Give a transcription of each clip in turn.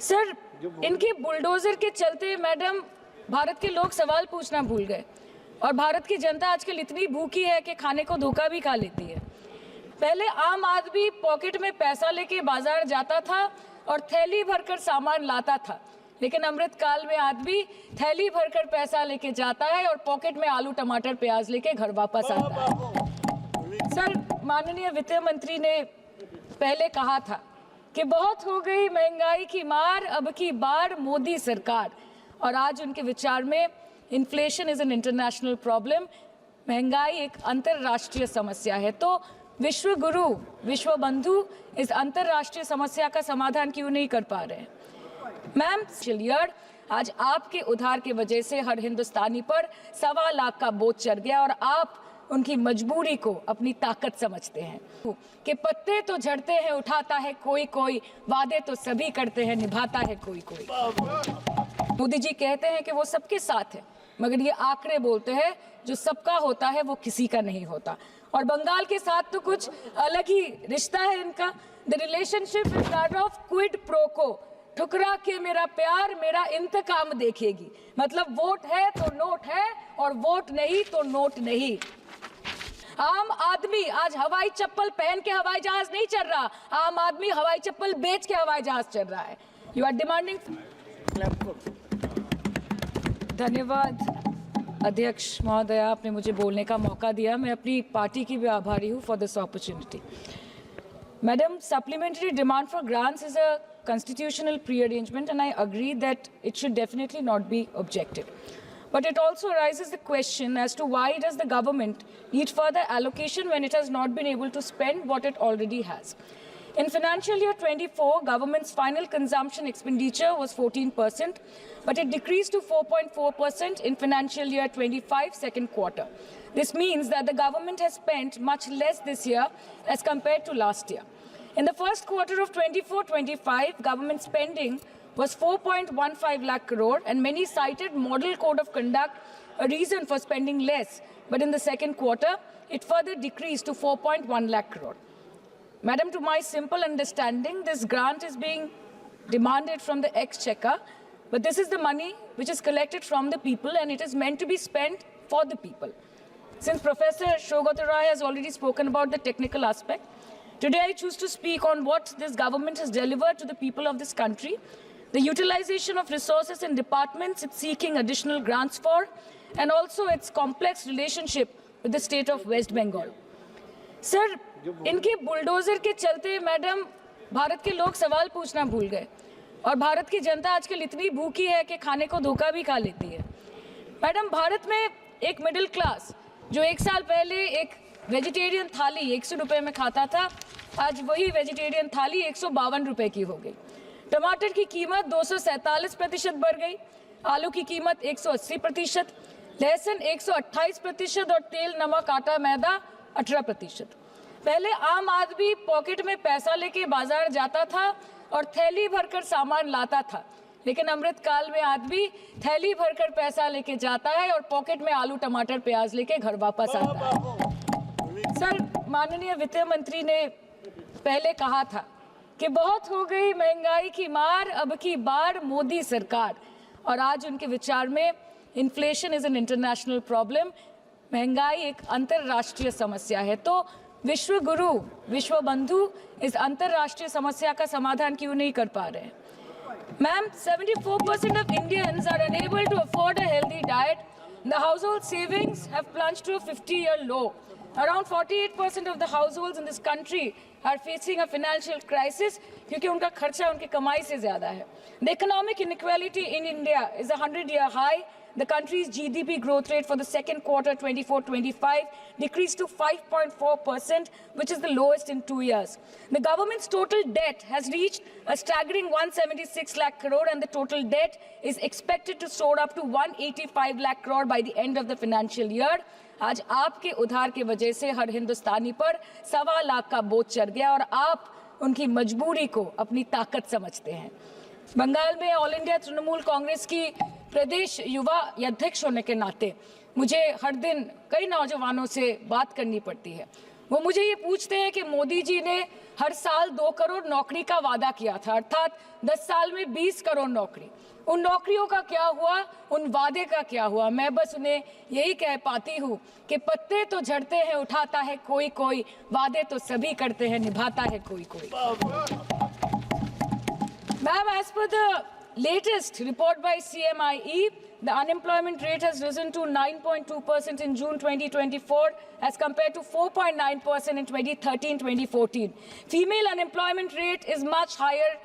Sir, इनके bulldozer के चलते मैडम भारत के लोग सवाल पूछना भूल गए और भारत की जनता आजकल इतनी भूखी है कि खाने को धोखा भी खा लेती है। पहले आम आदमी पॉकेट में पैसा लेके बाजार जाता था और थैली भरकर सामान लाता था, लेकिन अमृतकाल में आदमी थैली भरकर पैसा लेके जाता है और पॉकेट में आलू टमाटर प्याज लेके घर वापस आता है। सर, माननीय वित्त मंत्री ने पहले कहा था कि बहुत हो गई महंगाई की मार, अब की बार मोदी सरकार, और आज उनके विचार में inflation is an international problem, महंगाई एक अंतर्राष्ट्रीय समस्या है। तो विश्व गुरु, विश्व बंधु इस अंतर्राष्ट्रीय समस्या का समाधान क्यों नहीं कर पा रहे हैं? मैम, चिलियर आज आपके उधार की वजह से हर हिंदुस्तानी पर 1.25 लाख का बोझ चढ़ गया और आप उनकी मजबूरी को अपनी ताकत समझते हैं कि पत्ते तो झड़ते हैं उठाता है कोई कोई, वादे तो सभी करते हैं निभाता है कोई कोई। मोदी जी कहते हैं कि वो सबके साथ है, मगर ये आंकड़े बोलते हैं जो सबका होता है वो किसी का नहीं होता। और बंगाल के साथ तो कुछ अलग ही रिश्ता है इनका। The relationship is that of quid pro को, ठुकरा के मेरा प्यार मेरा इंतकाम देखेगी। मतलब वोट है तो नोट है और वोट नहीं तो नोट नहीं। आम आदमी आज हवाई चप्पल पहन के हवाई जहाज नहीं चल रहा, आम आदमी हवाई चप्पल बेच के हवाई जहाज चल रहा है। You are demanding. धन्यवाद अध्यक्ष महोदय, आपने मुझे बोलने का मौका दिया। मैं अपनी पार्टी की भी आभारी हूँ for this opportunity. Madam, supplementary demand for grants is a constitutional pre-arrangement and I agree that it should definitely not be objected. But it also raises the question as to why does the government need further allocation when it has not been able to spend what it already has. In financial year 24, government's final consumption expenditure was 14%, but it decreased to 4.4% in financial year 25 second quarter. This means that the government has spent much less this year as compared to last year. In the first quarter of 24-25, government spending was 4.15 lakh crore, and many cited model code of conduct a reason for spending less. But in the second quarter, it further decreased to 4.1 lakh crore. Madam, to my simple understanding, this grant is being demanded from the exchequer, but this is the money which is collected from the people and it is meant to be spent for the people. Since Professor Shogata Rai has already spoken about the technical aspect, today I choose to speak on what this government has delivered to the people of this country, the utilization of resources and departments it's seeking additional grants for, and also its complex relationship with the state of West Bengal. Sir, इनके bulldozer के चलते madam Bharat के लोग सवाल पूछना भूल गए और भारत की जनता आजकल इतनी भूखी है कि खाने को धोखा भी खा लेती है। मैडम, भारत में एक मिडिल क्लास जो एक साल पहले एक वेजिटेरियन थाली 100 रुपये में खाता था, आज वही वेजिटेरियन थाली 152 रुपये की हो गई। टमाटर की कीमत 247% बढ़ गई, आलू की कीमत 180%, लहसुन 128% और तेल नमक आटा मैदा 18%। पहले आम आदमी पॉकेट में पैसा लेके बाजार जाता था और थैली भरकर सामान लाता था, लेकिन अमृतकाल में आदमी थैली भरकर पैसा लेके जाता है और पॉकेट में आलू टमाटर प्याज लेके घर वापस आता है। सर, माननीय वित्त मंत्री ने पहले कहा था कि बहुत हो गई महंगाई की मार, अब की बार मोदी सरकार, और आज उनके विचार में inflation is an international problem, महंगाई एक अंतर्राष्ट्रीय समस्या है। तो विश्व गुरु, विश्व बंधु इस अंतर्राष्ट्रीय समस्या का समाधान क्यों नहीं कर पा रहे हैं? Ma'am, 74% of Indians are unable to afford a healthy diet. The household savings have plunged to a 50-year low. Around 48% of the households in this country are facing a financial crisis क्योंकि उनका खर्चा उनकी कमाई से ज़्यादा है. The economic inequality in India is a 100-year high. The country's GDP growth rate for the second quarter 24-25 decreased to 5.4%, which is the lowest in 2 years. The government's total debt has reached a staggering 176 lakh crore, and the total debt is expected to soar up to 185 lakh crore by the end of the financial year. आज आपके उधार की वजह से हर हिंदुस्तानी पर 1.25 लाख का बोझ चढ़ गया और आप उनकी मजबूरी को अपनी ताकत समझते हैं। बंगाल में ऑल इंडिया तृणमूल कांग्रेस की प्रदेश युवा अध्यक्ष होने के नाते मुझे हर दिन कई नौजवानों से बात करनी पड़ती है वो मुझे ये पूछते हैं कि मोदी जी ने हर साल 2 करोड़ नौकरी का वादा किया था, अर्थात 10 साल में 20 करोड़ नौकरी। उन नौकरियों का क्या हुआ, उन वादे का क्या हुआ? मैं बस उन्हें यही कह पाती हूँ कि पत्ते तो झड़ते हैं, उठाता है कोई कोई, वादे तो सभी करते हैं, निभाता है कोई कोई। Ma'am, as per the latest report by CMIE, the unemployment rate has risen to 9.2% in June 2024 as compared to 4.9% in 2013-2014. Female unemployment rate is much higher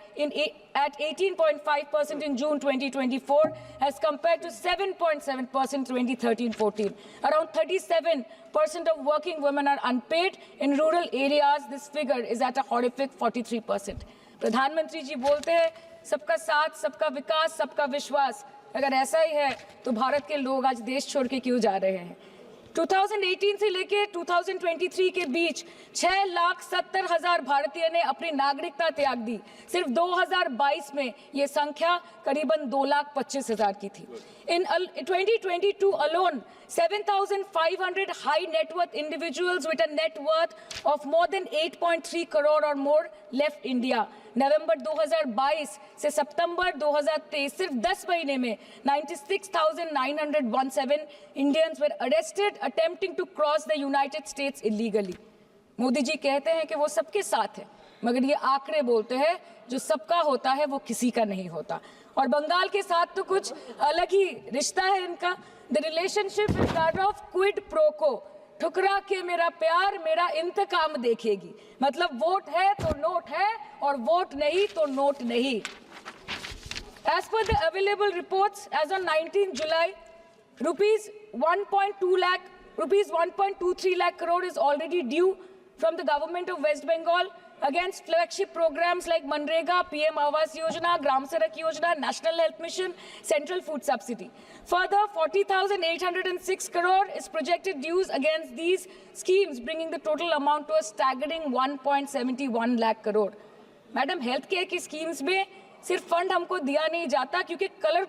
at 18.5% in June 2024 as compared to 7.7% in 2013-14. Around 37% of working women are unpaid. In rural areas, this figure is at a horrific 43%. प्रधानमंत्री जी बोलते हैं सबका साथ, सबका विकास, सबका विश्वास। अगर ऐसा ही है तो भारत के लोग आज देश छोड़ के क्यों जा रहे हैं? 2018 से लेके 2023 के बीच 6,70,000 भारतीय ने अपनी नागरिकता त्याग दी। सिर्फ 2022 में ये संख्या करीबन 2,25,000 की थी। In 2022 alone, 7,500 high net worth individuals with a net worth of more than 8.3 crore or more left India. नवंबर 2022 से सितंबर 2023 सिर्फ 10 महीने में 96,917 Indians were arrested attempting to cross the United States illegally. Modi ji कहते हैं कि वो सबके साथ है, मगर ये आंकड़े बोलते हैं जो सबका होता है वो किसी का नहीं होता। और बंगाल के साथ तो कुछ अलग ही रिश्ता है इनका। The relationship is that of quid pro को, ठुकरा के मेरा प्यार मेरा इंतकाम देखेगी। मतलब वोट है तो नोट है और वोट नहीं तो नोट नहीं। As per the available reports, as on 19 July, rupees 1.23 lakh crore is already due from the government of West Bengal against flagship programs like Manrega, PM Awas Yojana, Gram Sadak Yojana, National Health Mission, Central Food Subsidy. Further, 40,806 crore is projected dues against these schemes, bringing the total amount to a staggering 1.71 lakh crore. Madam, health care की schemes में सिर्फ fund हमको दिया नहीं जाता क्योंकि colour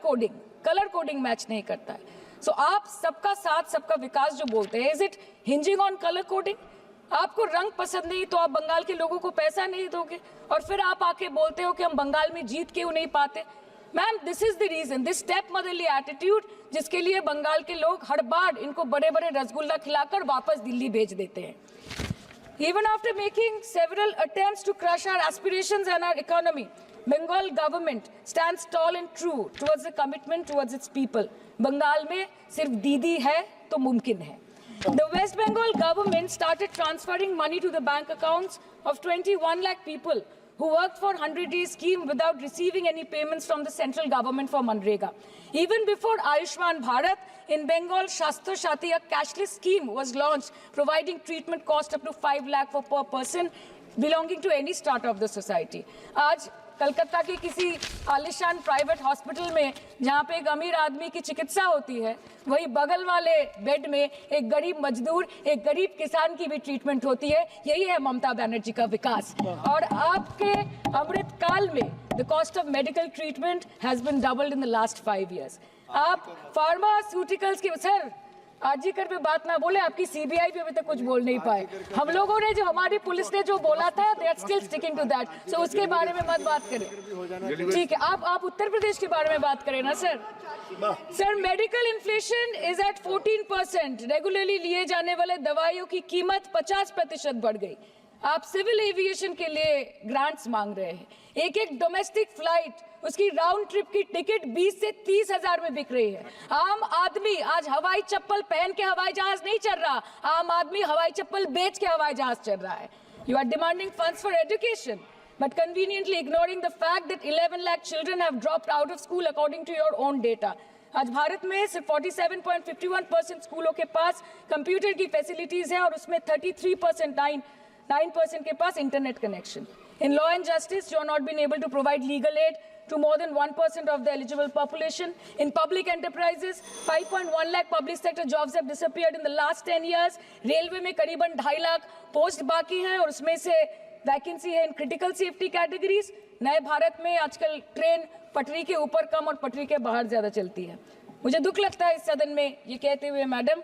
coding match नहीं करता है। सो आप सबका साथ सबका विकास जो बोलते हैं, is it hinging on colour coding? आपको रंग पसंद नहीं तो आप बंगाल के लोगों को पैसा नहीं दोगे और फिर आप आके बोलते हो कि हम बंगाल में जीत क्यों नहीं पाते? Ma'am, this is the reason, this step motherly attitude, जिसके लिए बंगाल के लोग हर बार इनको बड़े बड़े रसगुल्ला खिलाकर वापस दिल्ली भेज देते हैं। Even after making several attempts to crush our aspirations and our economy, Bengal government stands tall and true towards the commitment towards its people. Bengal में सिर्फ दीदी है तो मुमकिन है। The West Bengal government started transferring money to the bank accounts of 21 lakh people who worked for 100-day scheme without receiving any payments from the central government for Manrega. Even before Ayushman Bharat, in Bengal, Shastra Shati, a cashless scheme was launched, providing treatment cost up to 5 lakh for per person belonging to any strata of the society. आज कलकत्ता के किसी आलिशान private hospital में जहाँ पे एक अमीर आदमी की चिकित्सा होती है, वही बगल वाले बेड में एक गरीब मजदूर, एक गरीब किसान की भी ट्रीटमेंट होती है। यही है ममता बनर्जी का विकास। और आपके अमृत काल में the cost of medical treatment has been doubled in the last 5 years। आप फार्मास्यूटिकल्स के सर आरजीकर पे बात ना बोले, आपकी सीबीआई पे अभी तक कुछ बोल नहीं पाए। हम लोगों ने जो हमारी पुलिस ने जो बोला था, they are still sticking to that. So उसके बारे में मत बात करें, ठीक है? आप उत्तर प्रदेश के बारे में बात करें ना sir. Sir, medical inflation is at 14%। Regularly लिए जाने वाले दवाइयों की कीमत 50% बढ़ गई। आप सिविल एविएशन के लिए ग्रांट्स मांग रहे हैं। एक डोमेस्टिक फ्लाइट, उसकी राउंड ट्रिप की टिकट 20 से 30 हजार में बिक रही है। आम आदमी आज हवाई चप्पल पहन के हवाई जहाज नहीं चल रहा, आम आदमी हवाई चप्पल बेच के हवाई जहाज चल रहा है। You are demanding funds for education but conveniently ignoring the fact that 11 lakh children have dropped out of school according to your own data. आज भारत में सिर्फ 47.51% स्कूलों के पास कंप्यूटर की फैसिलिटीज है और उसमें 33% के पास internet connection. In law and justice, you are not been able to provide legal aid to more than 1% of the eligible population. In public enterprises, 5.1 lakh public sector jobs have disappeared in the last 10 years. Railway में करीबन 2.5 lakh post बाकी हैं और उसमें से vacancy है in critical safety categories. नए भारत में आजकल ट्रेन पटरी के ऊपर कम और पटरी के बाहर ज्यादा चलती है। मुझे दुख लगता है इस सदन में ये कहते हुए मैडम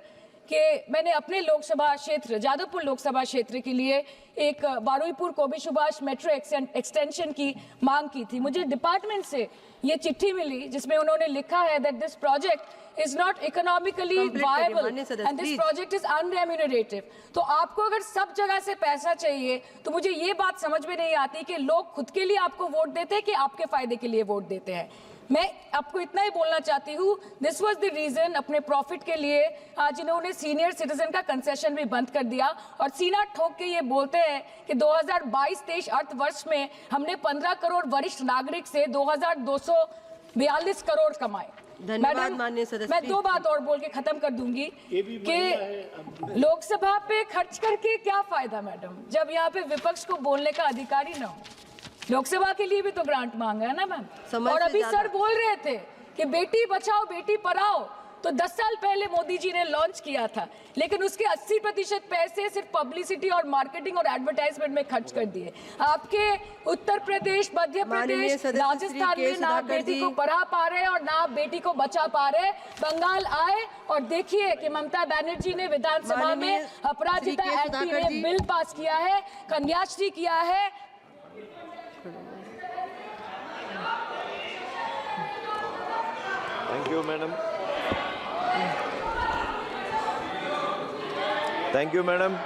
कि मैंने अपने लोकसभा क्षेत्र जादवपुर लोकसभा क्षेत्र के लिए एक बारुईपुर कोबी सुभाष मेट्रो एक्सटेंशन की मांग की थी। मुझे डिपार्टमेंट से ये चिट्ठी मिली जिसमें उन्होंने लिखा है that this project is not economically viable and this project is unremunerative। तो आपको अगर सब जगह से पैसा चाहिए तो मुझे ये बात समझ में नहीं आती कि लोग खुद के लिए आपको वोट देते हैं कि आपके फायदे के लिए वोट देते हैं। मैं आपको इतना ही बोलना चाहती हूँ, दिस वाज द रीजन अपने प्रॉफिट के लिए आज इन्होंने सीनियर सिटीजन का कंसेशन भी बंद कर दिया और सीना ठोक के ये बोलते हैं कि 2022-23 अर्थ वर्ष में हमने 15 करोड़ वरिष्ठ नागरिक से 2242 करोड़ कमाए। धन्यवाद माननीय सदस्य। मैं दो बात और बोल के खत्म कर दूंगी कि लोकसभा पे खर्च करके क्या फायदा मैडम, जब यहाँ पे विपक्ष को बोलने का अधिकार ही ना हो। लोकसभा के लिए भी तो ग्रांट मांगा है ना मैम। और अभी सर बोल रहे थे कि बेटी बचाओ बेटी पढ़ाओ, तो 10 साल पहले मोदी जी ने लॉन्च किया था, लेकिन उसके 80% पैसे सिर्फ पब्लिसिटी और मार्केटिंग और एडवर्टाइजमेंट में खर्च कर दिए। आपके उत्तर प्रदेश, मध्य प्रदेश, राजस्थान में ना बेटी को पढ़ा पा रहे और ना बेटी को बचा पा रहे। बंगाल आए और देखिए कि ममता बनर्जी ने विधानसभा में अपराजिता एक्ट में बिल पास किया है, कन्याश्री किया है। Thank you, madam. Thank you, madam.